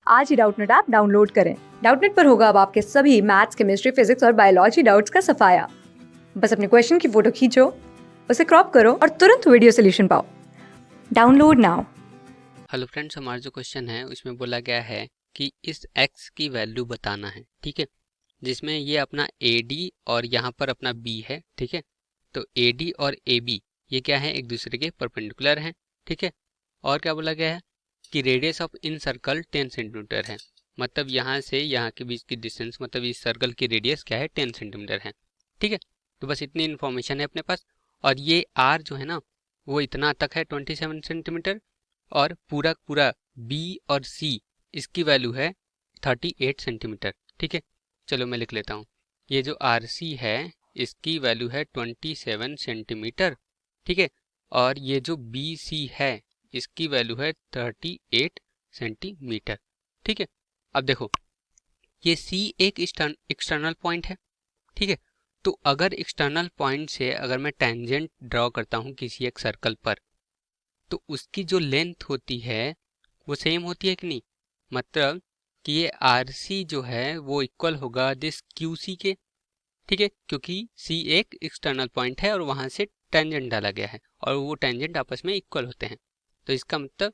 आज ही Doubtnut app download करें। Doubtnut पर होगा अब आपके सभी मैथ्स, केमिस्ट्री, फिजिक्स और बायोलॉजी डाउट्स का सफाया। बस अपने क्वेश्चन की फोटो खींचो, उसे क्रॉप करो और तुरंत वीडियो सोल्यूशन पाओ। Download now. हेलो फ्रेंड्स, हमारा जो क्वेश्चन है उसमें बोला गया है कि इस x की वैल्यू बताना है। ठीक है, जिसमें ये अपना AD और यहाँ पर अपना B है। ठीक है, तो AD और AB ये क्या है, एक दूसरे के परपेंडिकुलर हैं। ठीक है, और क्या बोला गया है कि radius of in circle 10 centimetre है। मतलब यहाँ से यहाँ के बीच की डिस्टेंस, मतलब इस सर्कल की रेडियस क्या है, 10 सेंटीमीटर है। ठीक है, तो बस इतनी इन्फॉर्मेशन है अपने पास। और ये R जो है ना, वो इतना तक है 27 सेंटीमीटर, और पूरा पूरा B और C इसकी वैल्यू है 38 सेंटीमीटर। ठीक है, चलो मैं लिख लेता हूँ। ये जो RC है इसकी वैल्यू है 27 सेंटीमीटर। ठीक है, और ये जो BC है इसकी वैल्यू है 38 सेंटीमीटर। ठीक है, अब देखो ये C एक एक्सटर्नल पॉइंट है। ठीक है, तो अगर एक्सटर्नल पॉइंट से अगर मैं टेंजेंट ड्रॉ करता हूँ किसी एक सर्कल पर, तो उसकी जो लेंथ होती है वो सेम होती है कि नहीं। मतलब कि ये RC जो है वो इक्वल होगा दिस QC के। ठीक है, क्योंकि C एक एक्सटर्नल पॉइंट है और वहां से टेंजेंट डाला गया है और वो टेंजेंट आपस में इक्वल होते हैं। तो इसका मतलब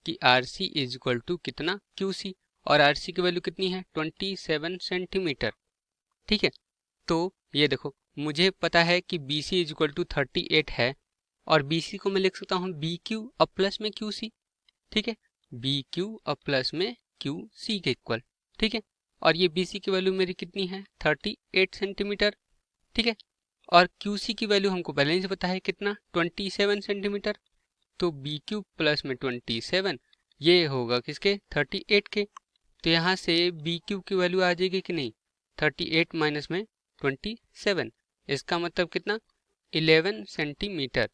कि RC इज इक्वल टू कितना, QC, और RC की वैल्यू कितनी है, 27 सेंटीमीटर। ठीक है, तो ये देखो मुझे पता है कि BC इज इक्वल टू 38 है, और BC को मैं लिख सकता हूँ BQ अब प्लस में QC। ठीक है, BQ अब प्लस में QC के इक्वल। ठीक है, और ये BC की वैल्यू मेरी कितनी है, 38 सेंटीमीटर। ठीक है, और QC की वैल्यू हमको पहले ही से पता है कितना, 27 सेंटीमीटर। तो BQ प्लस में 27 ये होगा किसके, 38 के। तो यहाँ से BQ की वैल्यू आ जाएगी कि नहीं, 38 माइनस में 27, इसका मतलब कितना, 11 सेंटीमीटर।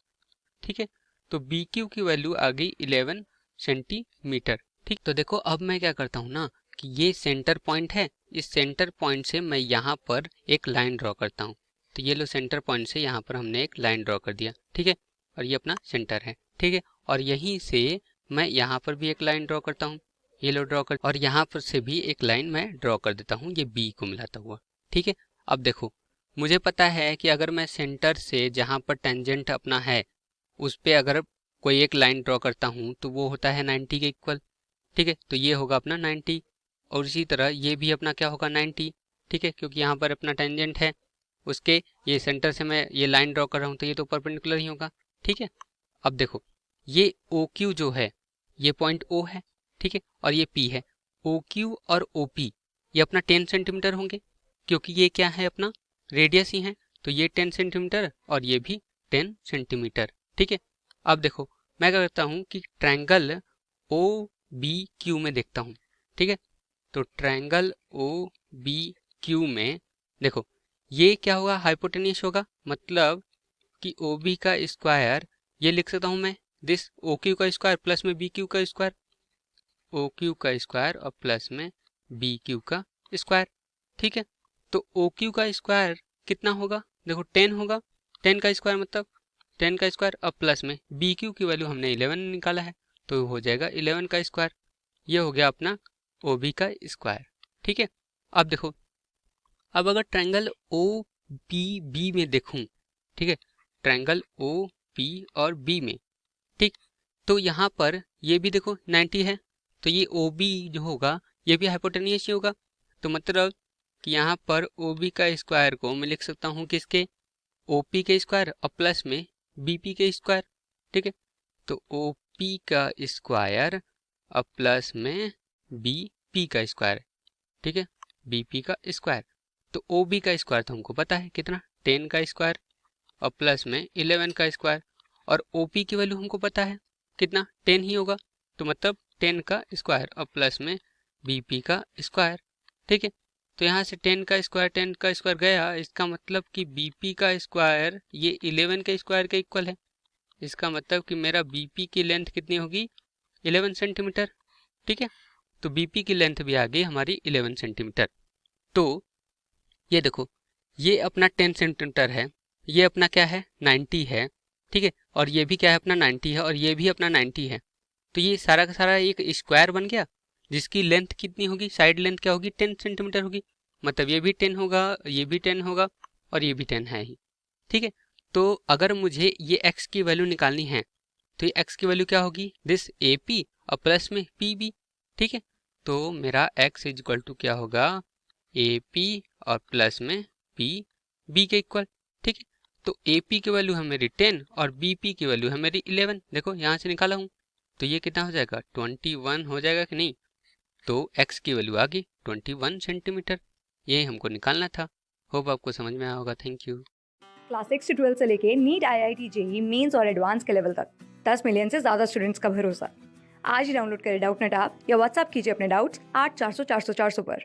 ठीक है, तो BQ की वैल्यू आ गई 11 सेंटीमीटर। ठीक, तो देखो अब मैं क्या करता हूँ ना कि ये सेंटर पॉइंट है, इस सेंटर पॉइंट से मैं यहाँ पर एक लाइन ड्रॉ करता हूँ। तो ये लो सेंटर पॉइंट से यहाँ पर हमने एक लाइन ड्रॉ कर दिया। ठीक है, और ये अपना सेंटर है। ठीक है, और यहीं से मैं यहाँ पर भी एक लाइन ड्रॉ करता हूँ, ये लो ड्रॉ कर, और यहाँ पर से भी एक लाइन मैं ड्रॉ कर देता हूँ ये B को मिलाता हुआ। ठीक है, अब देखो मुझे पता है कि अगर मैं सेंटर से जहाँ पर टेंजेंट अपना है उस पे अगर कोई एक लाइन ड्रॉ करता हूँ तो वो होता है 90 के इक्वल। ठीक है, तो ये होगा अपना 90, और इसी तरह ये भी अपना क्या होगा, 90। ठीक है, क्योंकि यहाँ पर अपना टेंजेंट है उसके, ये सेंटर से मैं ये लाइन ड्रॉ कर रहा हूँ तो ये तो परपेंडिकुलर ही होगा। ठीक है, अब देखो ये OQ जो है ये पॉइंट O है। ठीक है, और ये P है। OQ और OP ये अपना 10 सेंटीमीटर होंगे, क्योंकि ये क्या है, अपना रेडियस ही है। तो ये 10 सेंटीमीटर और ये भी 10 सेंटीमीटर। ठीक है, अब देखो मैं क्या करता हूँ कि ट्रायंगल OBQ में देखता हूँ। ठीक है, तो ट्रायंगल OBQ में देखो ये क्या होगा, हाइपोटेन्यूस होगा। मतलब कि OB का स्क्वायर ये लिख सकता हूँ मैं, दिस OQ का स्क्वायर प्लस में BQ का स्क्वायर, OQ का स्क्वायर और प्लस में BQ का स्क्वायर। ठीक है, तो OQ का स्क्वायर कितना होगा, देखो 10 होगा, 10 का स्क्वायर मतलब 10 का स्क्वायर, अब प्लस में BQ की वैल्यू हमने 11 निकाला है तो हो जाएगा 11 का स्क्वायर। ये हो गया अपना OB का स्क्वायर। ठीक है, अब देखो अब अगर ट्रायंगल OPB में देखूं, ठीक है, ट्रायंगल OP और B में, ठीक, तो यहाँ पर ये भी देखो 90 है, तो ये OB जो होगा ये भी हाइपोटेन्यूस ही होगा। तो मतलब कि यहाँ पर OB का स्क्वायर को मैं लिख सकता हूँ किसके, OP के स्क्वायर और प्लस में BP के स्क्वायर। ठीक है, तो OP का स्क्वायर और प्लस में BP का स्क्वायर। ठीक है, BP का स्क्वायर, तो OB का स्क्वायर तो हमको पता है कितना, 10 का स्क्वायर और प्लस में 11 का स्क्वायर, और OP की वैल्यू हमको पता है कितना, 10 ही होगा। तो मतलब 10 का स्क्वायर और प्लस में BP का स्क्वायर। ठीक है, तो यहाँ से 10 का स्क्वायर गया, इसका मतलब कि BP का स्क्वायर ये 11 के स्क्वायर के इक्वल है। इसका मतलब कि मेरा BP की लेंथ कितनी होगी, 11 सेंटीमीटर। ठीक है, तो BP की लेंथ भी आ गई हमारी 11 सेंटीमीटर। तो ये देखो ये अपना 10 सेंटीमीटर है, ये अपना क्या है, 90 है। ठीक है, और ये भी क्या है, अपना 90 है, और ये भी अपना 90 है। तो ये सारा का सारा एक स्क्वायर बन गया, जिसकी लेंथ कितनी होगी, साइड लेंथ क्या होगी, 10 सेंटीमीटर होगी। मतलब ये भी 10 होगा, ये भी 10 होगा और ये भी 10 है ही। ठीक है, तो अगर मुझे ये x की वैल्यू निकालनी है तो ये x की वैल्यू क्या होगी, दिस AP और प्लस में PB। ठीक है, तो मेरा x इज इक्वल टू क्या होगा, AP और प्लस में PB के इक्वल। ठीक है, तो AP की वैल्यू है मेरी 10 और BP की वैल्यू है मेरी 11। देखो यहाँ से निकाला हूँ, तो ये कितना हो जाएगा, 21 हो जाएगा कि नहीं। तो x की वैल्यू आ गई 21 सेंटीमीटर। ये हमको निकालना था। होप आपको समझ में आया होगा। Thank you. क्लास 6 से 12 से लेके नीट, IIT, जेई मेंस और एडवांस के लेवल तक 10 मिलियन से ज्यादा स्टूडेंट्स का भरोसा। आज ही डाउनलोड करें डाउटनेट ऐप या व्हाट्सएप कीजिए अपने डाउट्स 8400 400 400 पर।